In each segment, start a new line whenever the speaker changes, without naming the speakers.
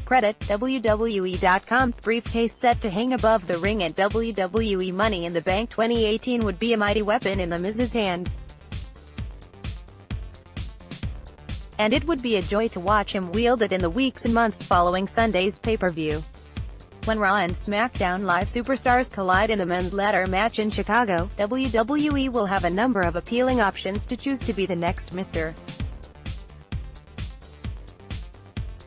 Credit, WWE.com. The briefcase set to hang above the ring at WWE Money in the Bank 2018 would be a mighty weapon in The Miz's hands. And it would be a joy to watch him wield it in the weeks and months following Sunday's pay-per-view. When Raw and SmackDown Live superstars collide in the men's ladder match in Chicago, WWE will have a number of appealing options to choose to be the next Mr.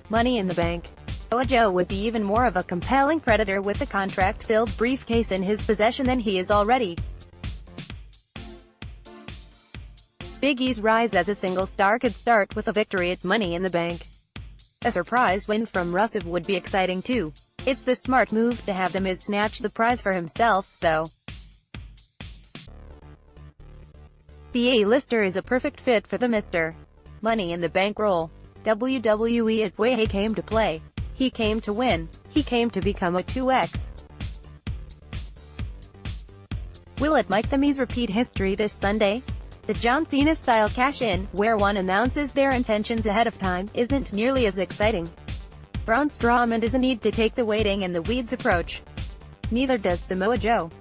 Money in the Bank. Samoa Joe would be even more of a compelling predator with the contract-filled briefcase in his possession than he is already. Big E's rise as a single star could start with a victory at Money in the Bank. A surprise win from Rusev would be exciting too. It's the smart move to have The Miz snatch the prize for himself, though. The A-lister is a perfect fit for the Mr. Money in the Bank role. WWE at way he came to play. He came to win. He came to become a 2X. Will it make The Miz repeat history this Sunday? The John Cena-style cash-in, where one announces their intentions ahead of time, isn't nearly as exciting. Braun Strowman doesn't need to take the waiting and the weeds approach. Neither does Samoa Joe.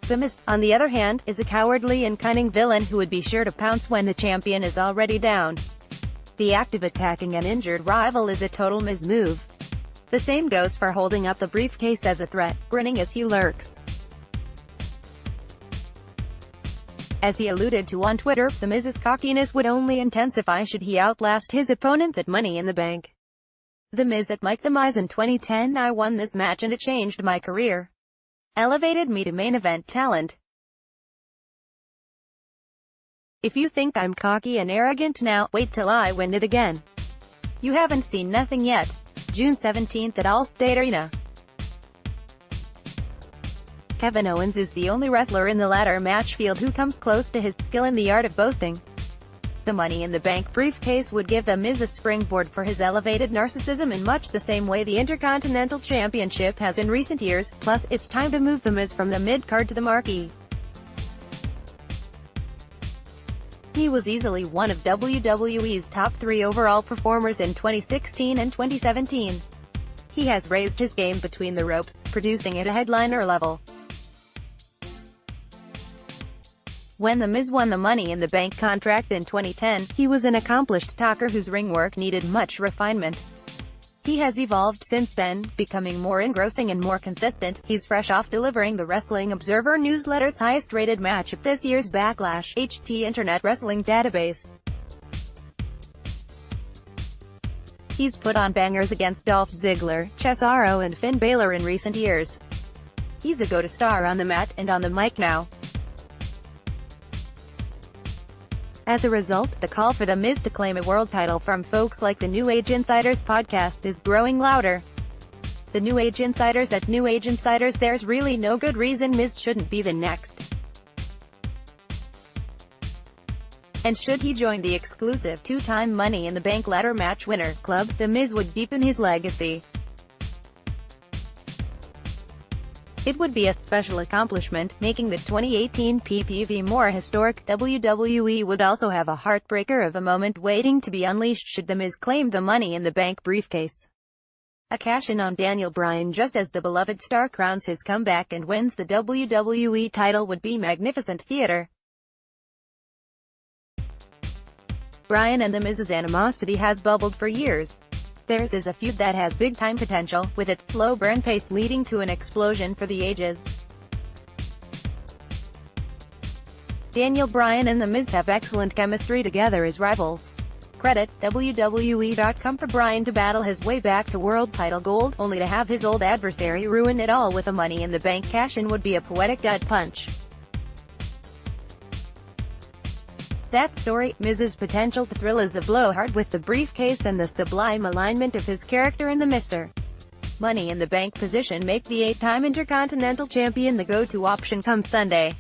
The Miz, on the other hand, is a cowardly and cunning villain who would be sure to pounce when the champion is already down. The act of attacking an injured rival is a total Miz move. The same goes for holding up the briefcase as a threat, grinning as he lurks. As he alluded to on Twitter, The Miz's cockiness would only intensify should he outlast his opponents at Money in the Bank. The Miz at Mike the Miz in 2010. I won this match and it changed my career. Elevated me to main event talent. If you think I'm cocky and arrogant now, wait till I win it again. You haven't seen nothing yet. June 17th at Allstate Arena. Kevin Owens is the only wrestler in the ladder match field who comes close to his skill in the art of boasting. The Money in the Bank briefcase would give The Miz a springboard for his elevated narcissism in much the same way the Intercontinental Championship has in recent years, plus, it's time to move The Miz from the mid-card to the marquee. He was easily one of WWE's top 3 overall performers in 2016 and 2017. He has raised his game between the ropes, producing at a headliner level. When The Miz won the Money in the Bank contract in 2010, he was an accomplished talker whose ring work needed much refinement. He has evolved since then, becoming more engrossing and more consistent. He's fresh off delivering the Wrestling Observer newsletter's highest-rated match at this year's Backlash HT Internet Wrestling Database. He's put on bangers against Dolph Ziggler, Cesaro and Finn Balor in recent years. He's a go-to star on the mat and on the mic now. As a result, the call for The Miz to claim a world title from folks like the New Age Insiders podcast is growing louder. The New Age Insiders at New Age Insiders. There's really no good reason Miz shouldn't be the next. And should he join the exclusive 2-time Money in the Bank ladder match winner club, The Miz would deepen his legacy. It would be a special accomplishment, making the 2018 PPV more historic. WWE would also have a heartbreaker of a moment waiting to be unleashed should The Miz claim the Money in the Bank briefcase. A cash-in on Daniel Bryan just as the beloved star crowns his comeback and wins the WWE title would be magnificent theater. Bryan and The Miz's animosity has bubbled for years. Theirs is a feud that has big-time potential, with its slow burn pace leading to an explosion for the ages. Daniel Bryan and The Miz have excellent chemistry together as rivals. Credit, WWE.com. For Bryan to battle his way back to world title gold, only to have his old adversary ruin it all with a Money in the Bank cash-in would be a poetic gut punch. That story, Miz's potential to thrill is a blowhard with the briefcase and the sublime alignment of his character in the Mr. Money in the Bank position make the 8-time Intercontinental Champion the go-to option come Sunday.